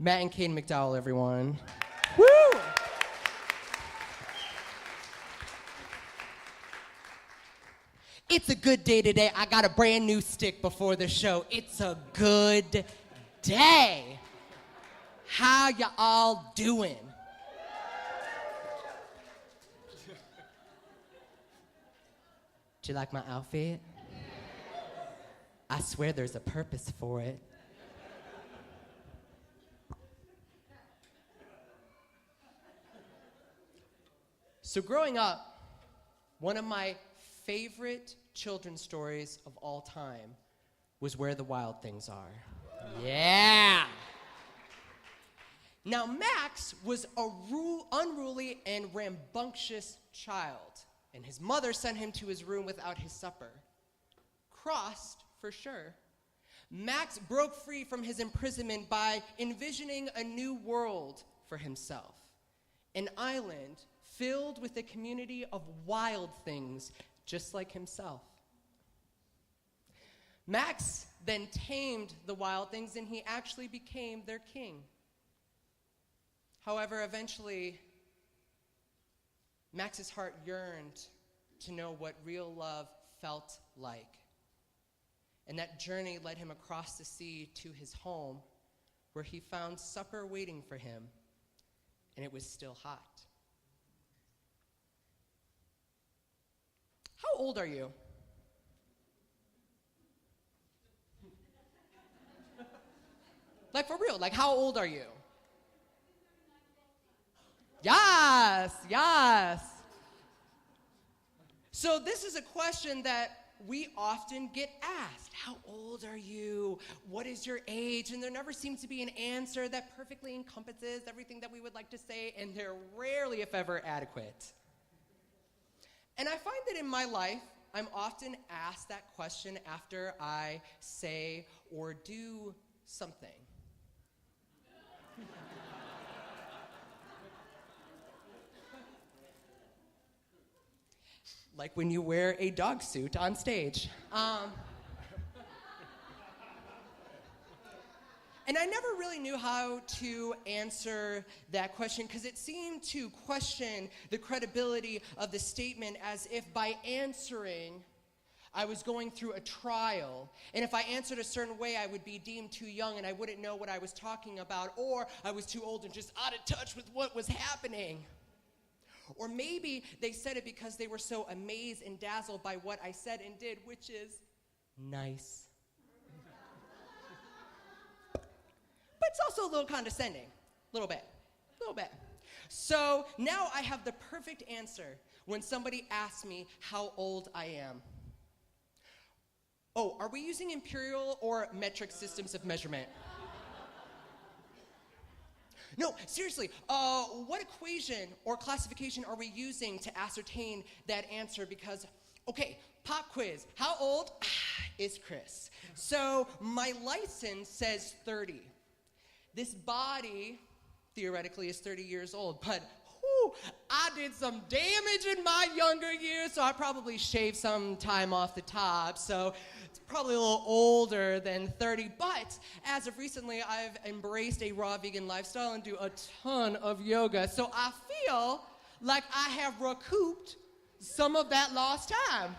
Matt and Kate McDowell, everyone. Woo! It's a good day today. I got a brand new stick before the show. It's a good day. How ya all doing? Do you like my outfit? I swear there's a purpose for it. So growing up, one of my favorite children's stories of all time was Where the Wild Things Are. Yeah! Now, Max was a unruly and rambunctious child, and his mother sent him to his room without his supper. Crossed, for sure. Max broke free from his imprisonment by envisioning a new world for himself, an island filled with a community of wild things just like himself. Max then tamed the wild things, and he actually became their king. However, eventually, Max's heart yearned to know what real love felt like. And that journey led him across the sea to his home, where he found supper waiting for him, and it was still hot. How old are you? Like, for real, like, how old are you? Yes, yes. So this is a question that we often get asked. How old are you? What is your age? And there never seems to be an answer that perfectly encompasses everything that we would like to say, and they're rarely, if ever, adequate. And I find that in my life, I'm often asked that question after I say or do something. Like when you wear a dog suit on stage. And I never really knew how to answer that question, because it seemed to question the credibility of the statement, as if by answering, I was going through a trial. And if I answered a certain way, I would be deemed too young and I wouldn't know what I was talking about, or I was too old and just out of touch with what was happening. Or maybe they said it because they were so amazed and dazzled by what I said and did, which is nice. But it's also a little condescending, a little bit. So now I have the perfect answer when somebody asks me how old I am. Oh, are we using imperial or metric systems of measurement? No, seriously, what equation or classification are we using to ascertain that answer? Because, okay, pop quiz, how old is Chris? So my license says 30. This body, theoretically, is 30 years old, but I did some damage in my younger years, so I probably shaved some time off the top, so it's probably a little older than 30, but as of recently, I've embraced a raw vegan lifestyle and do a ton of yoga, so I feel like I have recouped some of that lost time.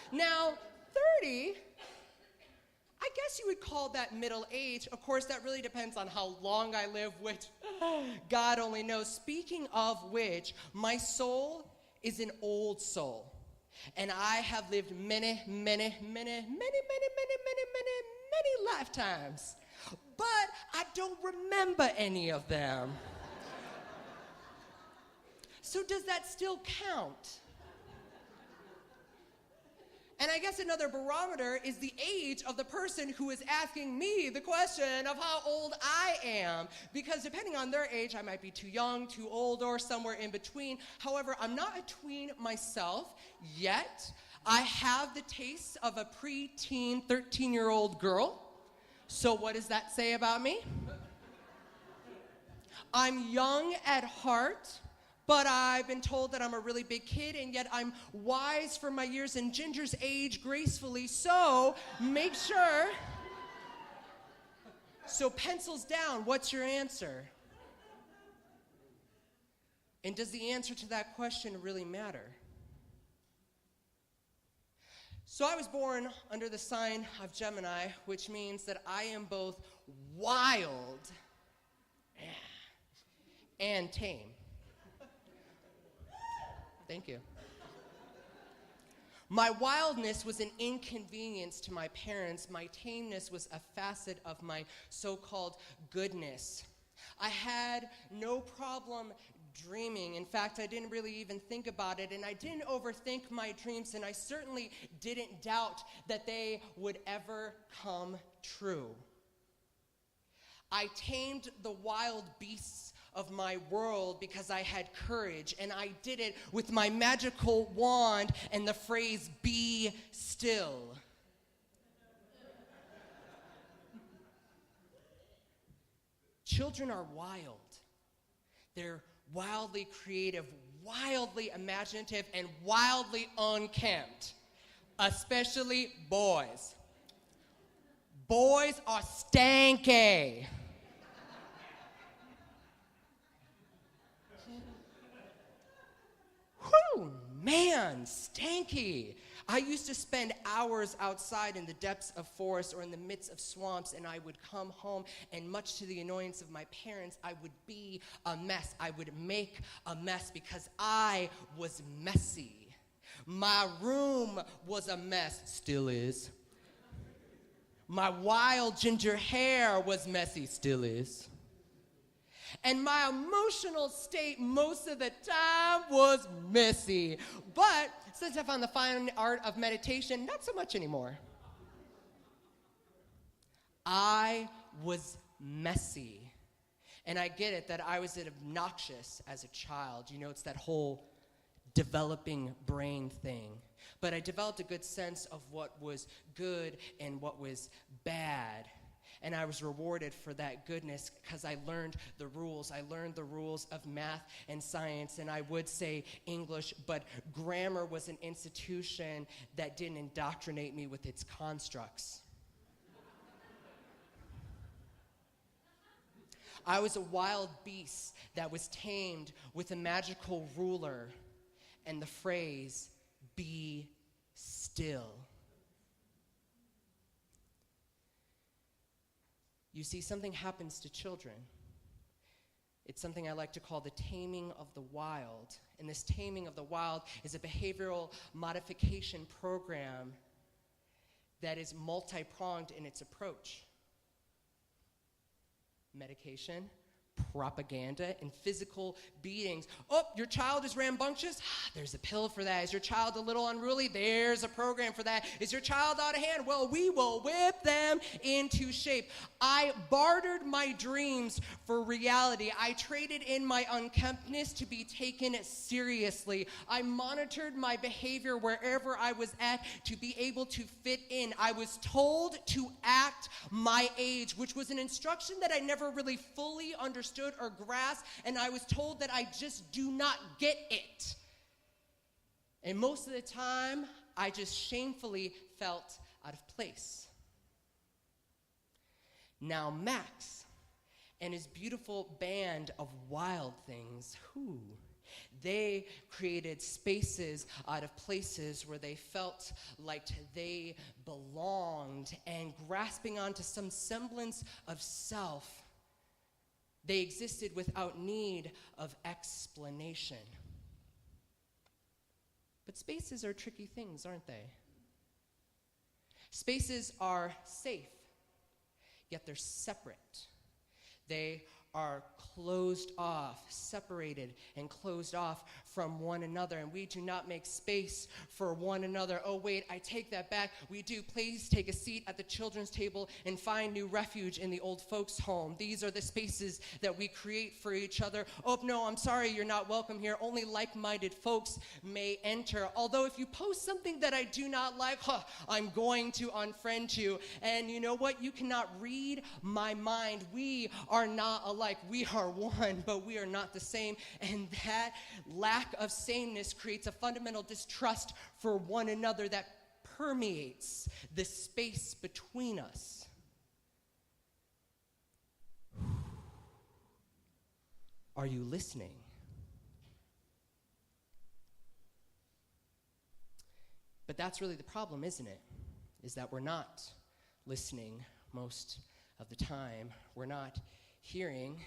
Now, 30, I guess you would call that middle age. Of course, that really depends on how long I live, which God only knows. Speaking of which, my soul is an old soul. And I have lived many lifetimes. But I don't remember any of them. So does that still count? And I guess another barometer is the age of the person who is asking me the question of how old I am. Because depending on their age, I might be too young, too old, or somewhere in between. However, I'm not a tween myself yet. I have the taste of a preteen 13-year-old girl. So what does that say about me? I'm young at heart. But I've been told that I'm a really big kid, and yet I'm wise for my years, and Ginger's age gracefully. So make sure. So pencils down, what's your answer? And does the answer to that question really matter? So I was born under the sign of Gemini, which means that I am both wild and tame. Thank you. My wildness was an inconvenience to my parents. My tameness was a facet of my so-called goodness. I had no problem dreaming. In fact, I didn't really even think about it, and I didn't overthink my dreams, and I certainly didn't doubt that they would ever come true. I tamed the wild beasts of my world because I had courage, and I did it with my magical wand and the phrase, "Be still." Children are wild. They're wildly creative, wildly imaginative, and wildly unkempt, especially boys. Boys are stanky. Whew, man, stanky. I used to spend hours outside in the depths of forests or in the midst of swamps, and I would come home, and much to the annoyance of my parents, I would be a mess. I would make a mess because I was messy. My room was a mess, still is. My wild ginger hair was messy, still is. And my emotional state most of the time was messy. But since I found the fine art of meditation, not so much anymore. I was messy. And I get it that I was obnoxious as a child. You know, it's that whole developing brain thing. But I developed a good sense of what was good and what was bad. And I was rewarded for that goodness because I learned the rules. I learned the rules of math and science, and I would say English, but grammar was an institution that didn't indoctrinate me with its constructs. I was a wild beast that was tamed with a magical ruler and the phrase, "Be still." You see, something happens to children. It's something I like to call the taming of the wild. And this taming of the wild is a behavioral modification program that is multi-pronged in its approach. Medication, propaganda, and physical beatings. Oh, your child is rambunctious? There's a pill for that. Is your child a little unruly? There's a program for that. Is your child out of hand? Well, we will whip them into shape. I bartered my dreams for reality. I traded in my unkemptness to be taken seriously. I monitored my behavior wherever I was at to be able to fit in. I was told to act my age, which was an instruction that I never really fully understood or grasped, and I was told that I just do not get it. And most of the time, I just shamefully felt out of place. Now Max and his beautiful band of wild things, they created spaces out of places where they felt like they belonged, and grasping onto some semblance of self, they existed without need of explanation. But spaces are tricky things, aren't they? Spaces are safe, yet they're separate. They are closed off, separated and closed off from one another, and we do not make space for one another. Oh wait, I take that back. We do. Please take a seat at the children's table and find new refuge in the old folks' home. These are the spaces that we create for each other. Oh no, I'm sorry, you're not welcome here. Only like-minded folks may enter. Although if you post something that I do not like, I'm going to unfriend you. And you know what? You cannot read my mind. We are not alike. We are one, but we are not the same. And that lack of sameness creates a fundamental distrust for one another that permeates the space between us. Are you listening? But that's really the problem, isn't it? Is that we're not listening most of the time. We're not hearing.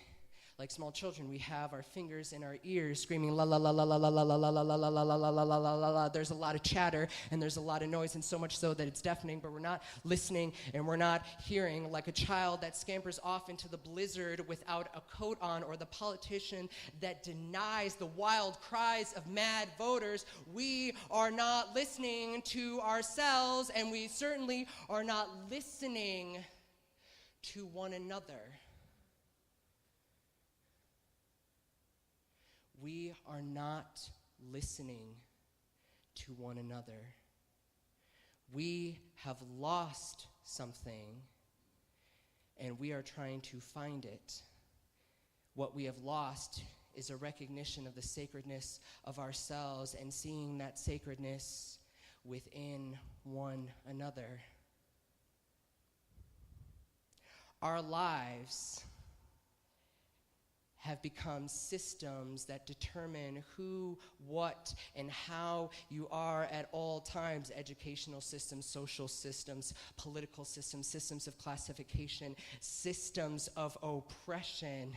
Like small children, we have our fingers in our ears screaming la la la la la la la la la la la la la la la la la la. There's a lot of chatter and there's a lot of noise, and so much so that it's deafening, but we're not listening and we're not hearing. Like a child that scampers off into the blizzard without a coat on, or the politician that denies the wild cries of mad voters. We are not listening to ourselves, and we certainly are not listening to one another. We are not listening to one another. We have lost something, and we are trying to find it. What we have lost is a recognition of the sacredness of ourselves and seeing that sacredness within one another. Our lives have become systems that determine who, what, and how you are at all times. Educational systems, social systems, political systems, systems of classification, systems of oppression.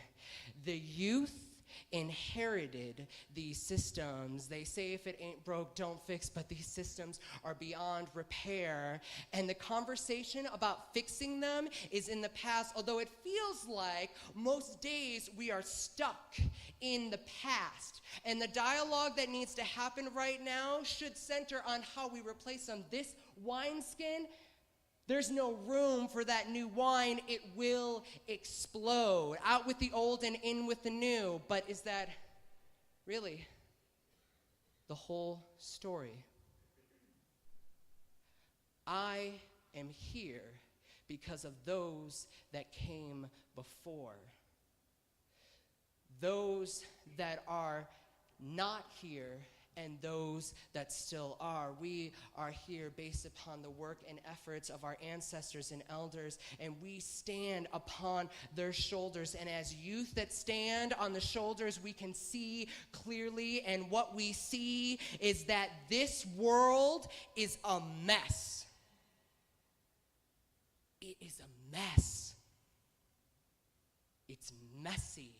The youth inherited these systems. They say if it ain't broke, don't fix, but these systems are beyond repair. And the conversation about fixing them is in the past, although it feels like most days we are stuck in the past. And the dialogue that needs to happen right now should center on how we replace them. This wineskin, there's no room for that new wine. It will explode. Out with the old and in with the new. But is that really the whole story? I am here because of those that came before. Those that are not here and those that still are. We are here based upon the work and efforts of our ancestors and elders, and we stand upon their shoulders. And as youth that stand on the shoulders, we can see clearly, and what we see is that this world is a mess. It is a mess. It's messy.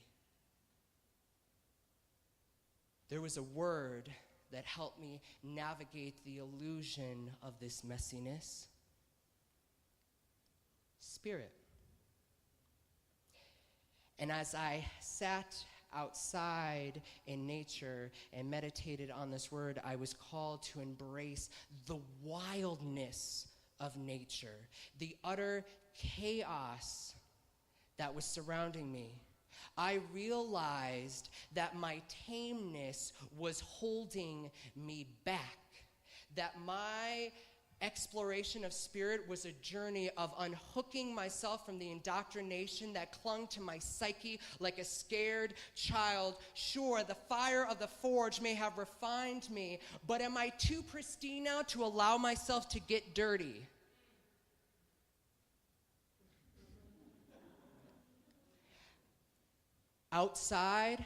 There was a word that helped me navigate the illusion of this messiness. Spirit. And as I sat outside in nature and meditated on this word, I was called to embrace the wildness of nature, the utter chaos that was surrounding me. I realized that my tameness was holding me back, that my exploration of spirit was a journey of unhooking myself from the indoctrination that clung to my psyche like a scared child. Sure, the fire of the forge may have refined me, but am I too pristine now to allow myself to get dirty? Outside,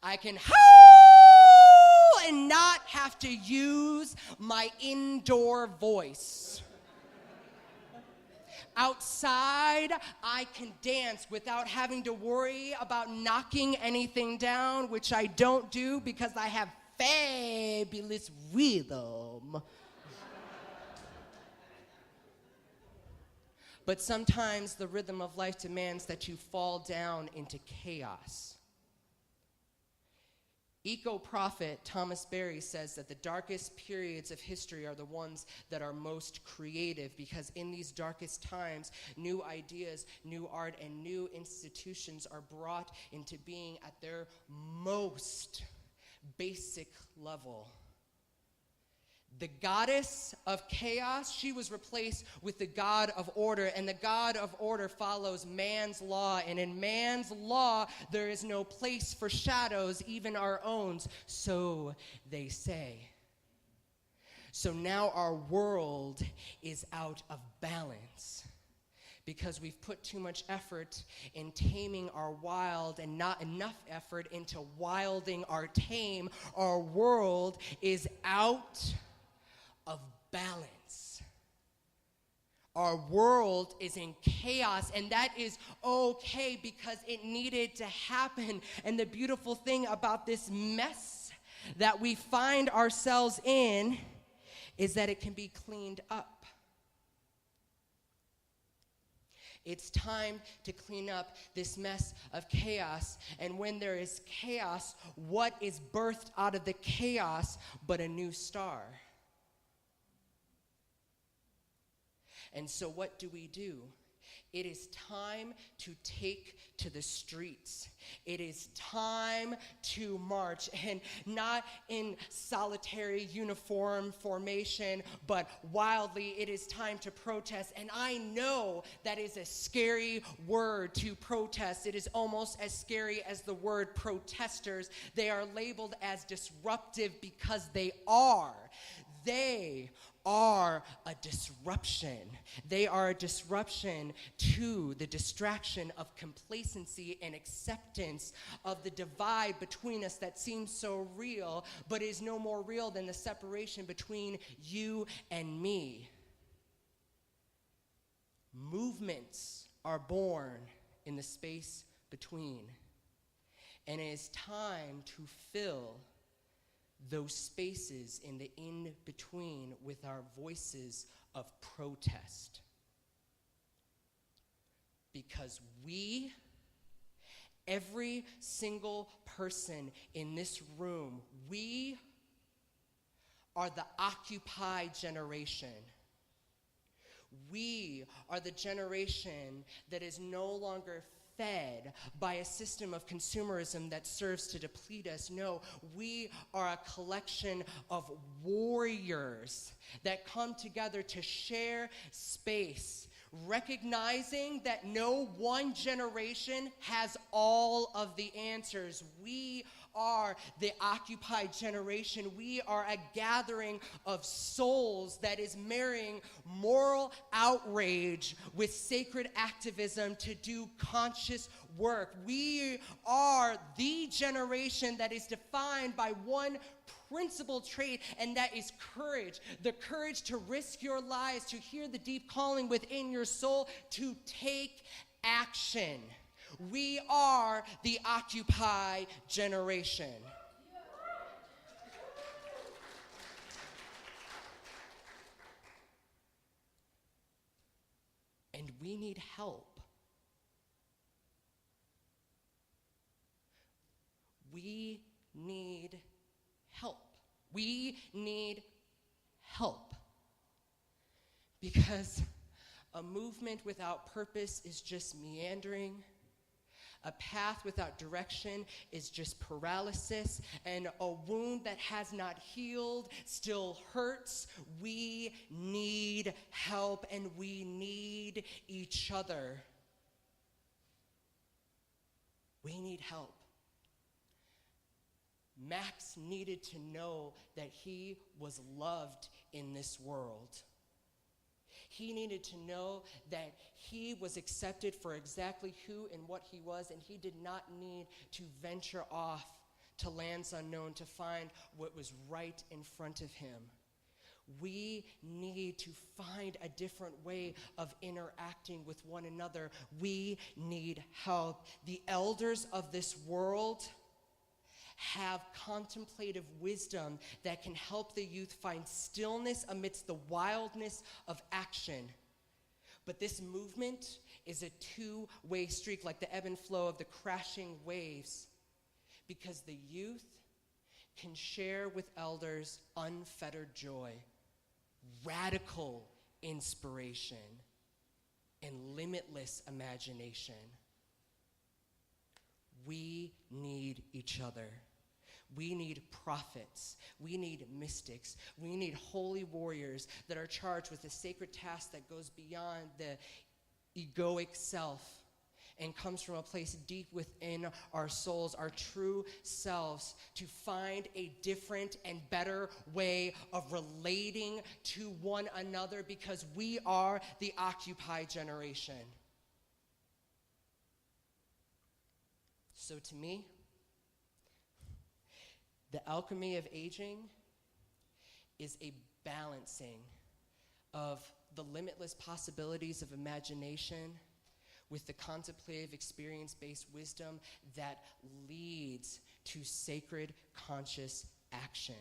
I can howl and not have to use my indoor voice. Outside, I can dance without having to worry about knocking anything down, which I don't do because I have fabulous rhythm. But sometimes the rhythm of life demands that you fall down into chaos. Eco-prophet Thomas Berry says that the darkest periods of history are the ones that are most creative, because in these darkest times, new ideas, new art, and new institutions are brought into being at their most basic level. The goddess of chaos, she was replaced with the god of order, and the god of order follows man's law, and in man's law there is no place for shadows, even our own, so they say. So now our world is out of balance, because we've put too much effort in taming our wild and not enough effort into wilding our tame. Our world is out of balance. Our world is in chaos, and that is okay, because it needed to happen. And the beautiful thing about this mess that we find ourselves in is that it can be cleaned up. It's time to clean up this mess of chaos. And when there is chaos, what is birthed out of the chaos but a new star? And so what do? It is time to take to the streets. It is time to march, and not in solitary uniform formation, but wildly. It is time to protest. And I know that is a scary word, to protest. It is almost as scary as the word protesters. They are labeled as disruptive because they are. They are a disruption. They are a disruption to the distraction of complacency and acceptance of the divide between us that seems so real, but is no more real than the separation between you and me. Movements are born in the space between, and it is time to fill those spaces in the in-between with our voices of protest. Because we, every single person in this room, we are the Occupy generation. We are the generation that is no longer fed by a system of consumerism that serves to deplete us. No, we are a collection of warriors that come together to share space, recognizing that no one generation has all of the answers. We are the Occupy generation. We are a gathering of souls that is marrying moral outrage with sacred activism to do conscious work. We are the generation that is defined by one principal trait, and that is courage. The courage to risk your lives, to hear the deep calling within your soul, to take action. We are the Occupy generation. And we need help. We need help. We need help. Because a movement without purpose is just meandering. A path without direction is just paralysis, and a wound that has not healed still hurts. We need help, and we need each other. We need help. Max needed to know that he was loved in this world. He needed to know that he was accepted for exactly who and what he was, and he did not need to venture off to lands unknown to find what was right in front of him. We need to find a different way of interacting with one another. We need help. The elders of this world have contemplative wisdom that can help the youth find stillness amidst the wildness of action. But this movement is a two-way streak, like the ebb and flow of the crashing waves, because the youth can share with elders unfettered joy, radical inspiration, and limitless imagination. We need each other. We need prophets. We need mystics. We need holy warriors that are charged with a sacred task that goes beyond the egoic self and comes from a place deep within our souls, our true selves, to find a different and better way of relating to one another, because we are the Occupy generation. So to me, the alchemy of aging is a balancing of the limitless possibilities of imagination with the contemplative, experience-based wisdom that leads to sacred, conscious action.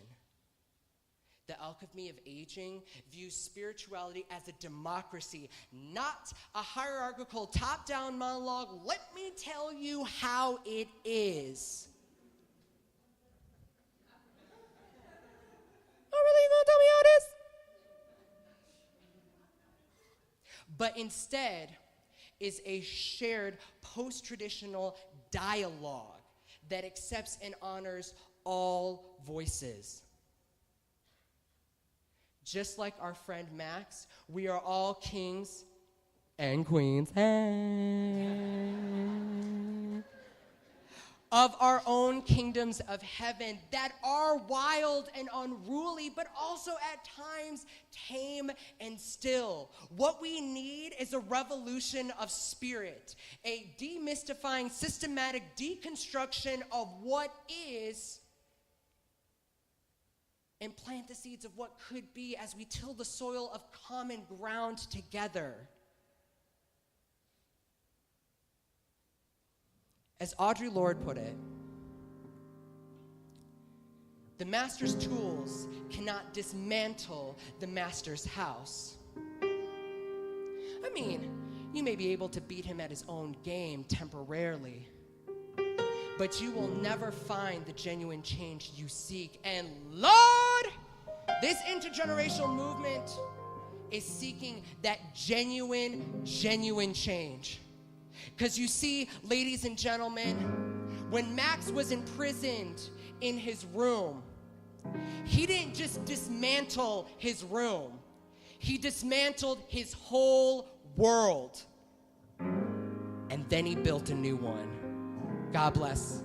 The alchemy of aging views spirituality as a democracy, not a hierarchical top-down monologue. Let me tell you how it is. Oh, really? You gonna tell me how it is? But instead is a shared post-traditional dialogue that accepts and honors all voices. Just like our friend Max, we are all kings and queens of our own kingdoms of heaven that are wild and unruly, but also at times tame and still. What we need is a revolution of spirit, a demystifying, systematic deconstruction of what is, and plant the seeds of what could be as we till the soil of common ground together. As Audre Lorde put it, the master's tools cannot dismantle the master's house. I mean, you may be able to beat him at his own game temporarily, but you will never find the genuine change you seek. And Lord, this intergenerational movement is seeking that genuine change. Because you see, ladies and gentlemen, when Max was imprisoned in his room, he didn't just dismantle his room. He dismantled his whole world. And then he built a new one. God bless.